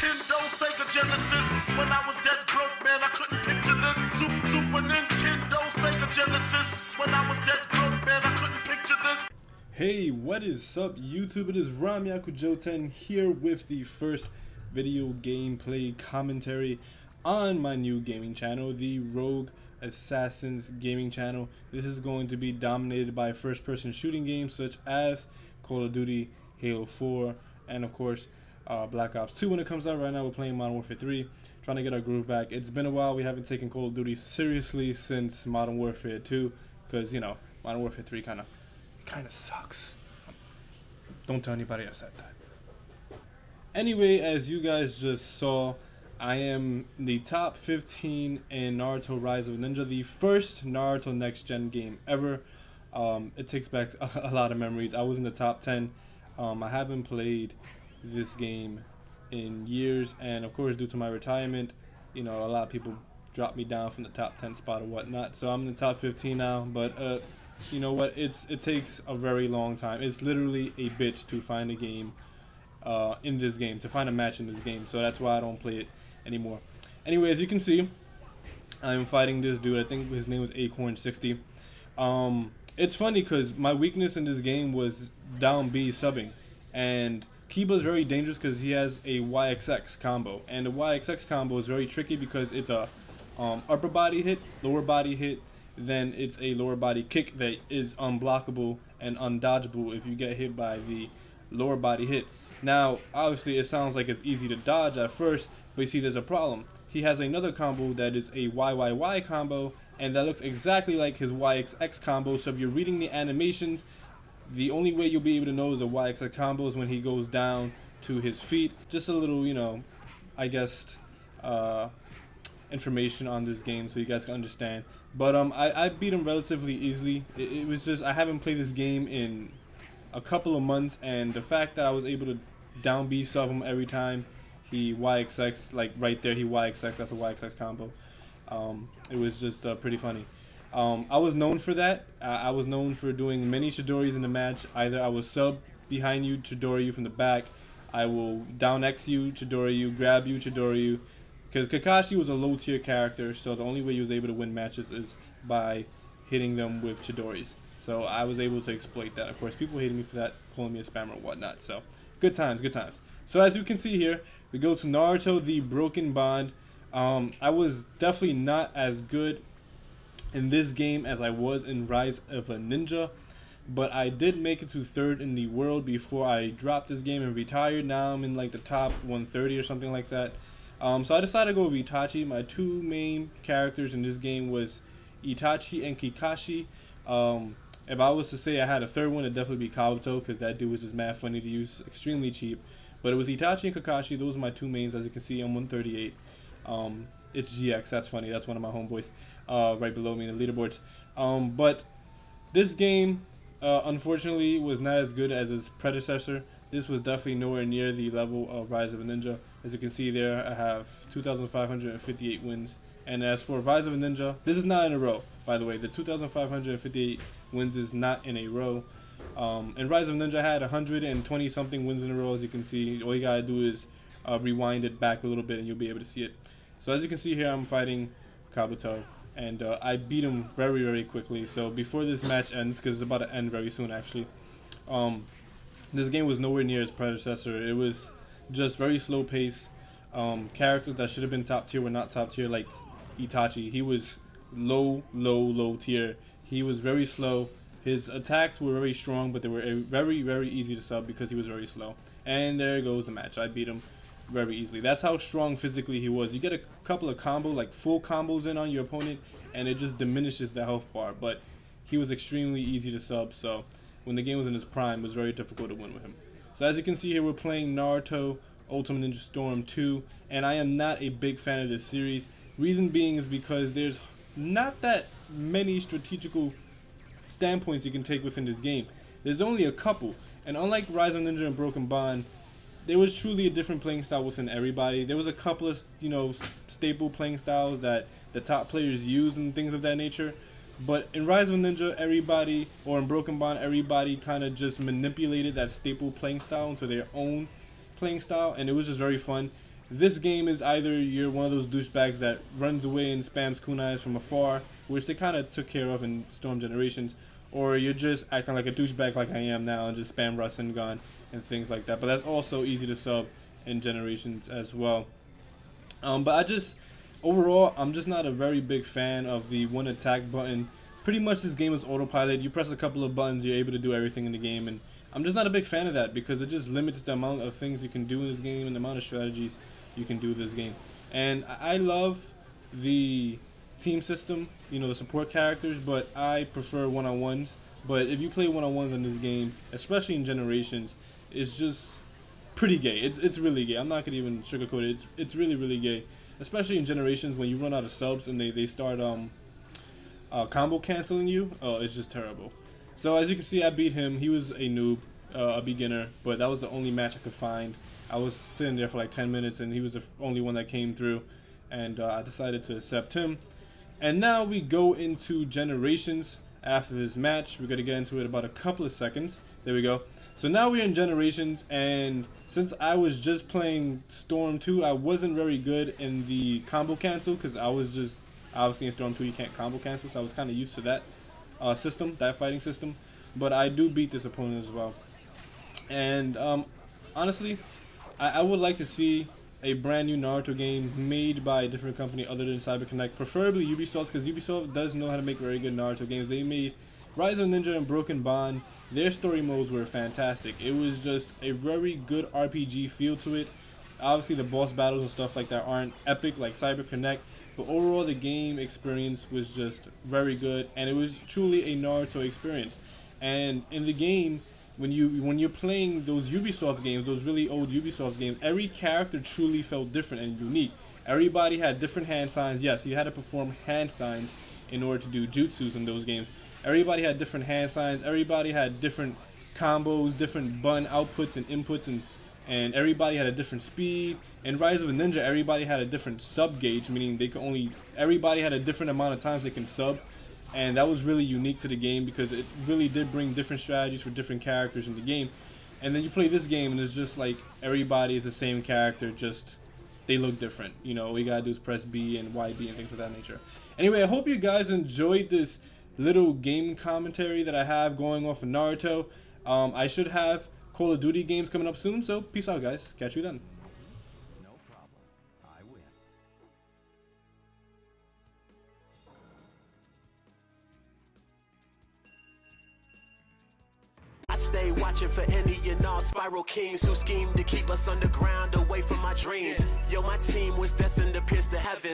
Nintendo, Sega Genesis. When I was dead broke, man, I couldn't picture this. Super Nintendo, Sega Genesis. When I was dead broke, man, I couldn't picture this. Hey, what is up YouTube? It is Jouten here with the first video gameplay commentary on my new gaming channel, the Rogue Assassins gaming channel. This is going to be dominated by first-person shooting games such as Call of Duty, Halo 4, and of course Black Ops 2 when it comes out. Right now we're playing Modern Warfare 3, trying to get our groove back. It's been a while. We haven't taken Call of Duty seriously since Modern Warfare 2 because, you know, Modern Warfare 3 kind of sucks. Don't tell anybody I said that. Anyway, as you guys just saw, I am the top 15 in Naruto Rise of Ninja, the first Naruto next gen game ever. It takes back a lot of memories. I was in the top 10. I haven't played this game in years, and of course due to my retirement, you know, a lot of people dropped me down from the top 10 spot or whatnot, so I'm in the top 15 now. But you know what, it takes a very long time. It's literally a bitch to find a game in this game, to find a match in this game, so that's why I don't play it anymore. Anyway, as you can see, I'm fighting this dude. I think his name was Acorn60. It's funny because my weakness in this game was down B subbing, and Kiba's very dangerous because he has a YXX combo, and the YXX combo is very tricky because it's a upper body hit, lower body hit, then it's a lower body kick that is unblockable and undodgeable if you get hit by the lower body hit. Now, obviously, it sounds like it's easy to dodge at first, but you see there's a problem. He has another combo that is a YYY combo, and that looks exactly like his YXX combo, so if you're reading the animations, the only way you'll be able to know is a YXX combo is when he goes down to his feet. Just a little, you know, I guess, information on this game so you guys can understand. But I beat him relatively easily. It was just, I haven't played this game in a couple of months, and the fact that I was able to down B sub him every time he YXX, like right there he YXX, that's a YXX combo. It was just pretty funny. I was known for that. I was known for doing many Chidoris in the match. Either I will sub behind you, Chidori you from the back, I will down X you, Chidori you, grab you, Chidori you. Because Kakashi was a low tier character, so the only way he was able to win matches is by hitting them with Chidoris. So I was able to exploit that. Of course, people hated me for that, calling me a spammer or whatnot. So good times, good times. So as you can see here, we go to Naruto, the Broken Bond. I was definitely not as good in this game as I was in Rise of a Ninja, but I did make it to 3rd in the world before I dropped this game and retired. Now I'm in like the top 130 or something like that. So I decided to go with Itachi. My two main characters in this game was Itachi and Kakashi. If I was to say I had a third one, it'd definitely be Kabuto, because that dude was just mad funny to use, extremely cheap. But it was Itachi and Kakashi. Those are my two mains. As you can see, I'm 138. It's GX. That's funny. That's one of my homeboys right below me in the leaderboards. But this game, unfortunately, was not as good as its predecessor. This was definitely nowhere near the level of Rise of a Ninja. As you can see there, I have 2,558 wins. And as for Rise of a Ninja, this is not in a row, by the way. The 2,558 wins is not in a row. And Rise of a Ninja had 120 something wins in a row. As you can see, all you gotta do is rewind it back a little bit and you'll be able to see it. So as you can see here, I'm fighting Kabuto, and I beat him very, very quickly. So before this match ends, because it's about to end very soon actually, this game was nowhere near its predecessor. It was just very slow pace. Characters that should have been top tier were not top tier, like Itachi. He was low tier. He was very slow. His attacks were very strong, but they were very, very easy to sub because he was very slow. And there goes the match. I beat him very easily. That's how strong physically he was. You get a couple of like full combos in on your opponent, and it just diminishes the health bar. But he was extremely easy to sub, so when the game was in its prime, it was very difficult to win with him. So as you can see here, we're playing Naruto Ultimate Ninja Storm 2, and I am not a big fan of this series. Reason being is because there's not that many strategical standpoints you can take within this game. There's only a couple, and unlike Rise of Ninja and Broken Bond, there was truly a different playing style within everybody. There was a couple of, you know, staple playing styles that the top players use and things of that nature. But in Rise of Ninja, everybody, or in Broken Bond, everybody kind of just manipulated that staple playing style into their own playing style, and it was just very fun. This game is either you're one of those douchebags that runs away and spams kunais from afar, which they kind of took care of in Storm Generations, or you're just acting like a douchebag like I am now and just spam Rasengan and things like that. But that's also easy to sub in Generations as well. But overall, I'm just not a very big fan of the one attack button. Pretty much this game is autopilot. You press a couple of buttons, you're able to do everything in the game, and I'm just not a big fan of that because it just limits the amount of things you can do in this game and the amount of strategies you can do this game. And I love the team system, you know, the support characters, but I prefer one-on-ones. But if you play one-on-ones in this game, especially in Generations, it's just pretty gay. It's really gay. I'm not gonna even sugarcoat it. It's really, really gay, especially in Generations when you run out of subs and they start combo canceling you. Oh, it's just terrible. So as you can see, I beat him. He was a noob, a beginner, but that was the only match I could find. I was sitting there for like 10 minutes and he was the only one that came through, and I decided to accept him. And now we go into Generations. After this match, we're gonna get into it in about a couple of seconds. There we go. So now we're in Generations, and since I was just playing Storm 2, I wasn't very good in the combo cancel because I was just, obviously in Storm 2 you can't combo cancel, so I was kind of used to that system, that fighting system. But I do beat this opponent as well. And honestly, I would like to see a brand new Naruto game made by a different company other than CyberConnect, preferably Ubisoft, because Ubisoft does know how to make very good Naruto games. They made Rise of Ninja and Broken Bond. Their story modes were fantastic. It was just a very good RPG feel to it. Obviously the boss battles and stuff like that aren't epic like CyberConnect, but overall the game experience was just very good, and it was truly a Naruto experience. And in the game, when you're playing those Ubisoft games, those really old Ubisoft games, every character truly felt different and unique. Everybody had different hand signs. Yes, you had to perform hand signs in order to do jutsus in those games. Everybody had different hand signs. Everybody had different combos, different button outputs and inputs, and everybody had a different speed. In Rise of a Ninja, everybody had a different sub gauge, meaning everybody had a different amount of times they can sub. And that was really unique to the game because it really did bring different strategies for different characters in the game. And then you play this game and it's just like everybody is the same character, just they look different. You know, all you gotta do is press B and YB and things of that nature. Anyway, I hope you guys enjoyed this little game commentary that I have going on for Naruto. I should have Call of Duty games coming up soon, so peace out guys. Catch you then. Stay watching for any and all spiral kings who scheme to keep us underground away from our dreams. Yo, my team was destined to pierce the heavens.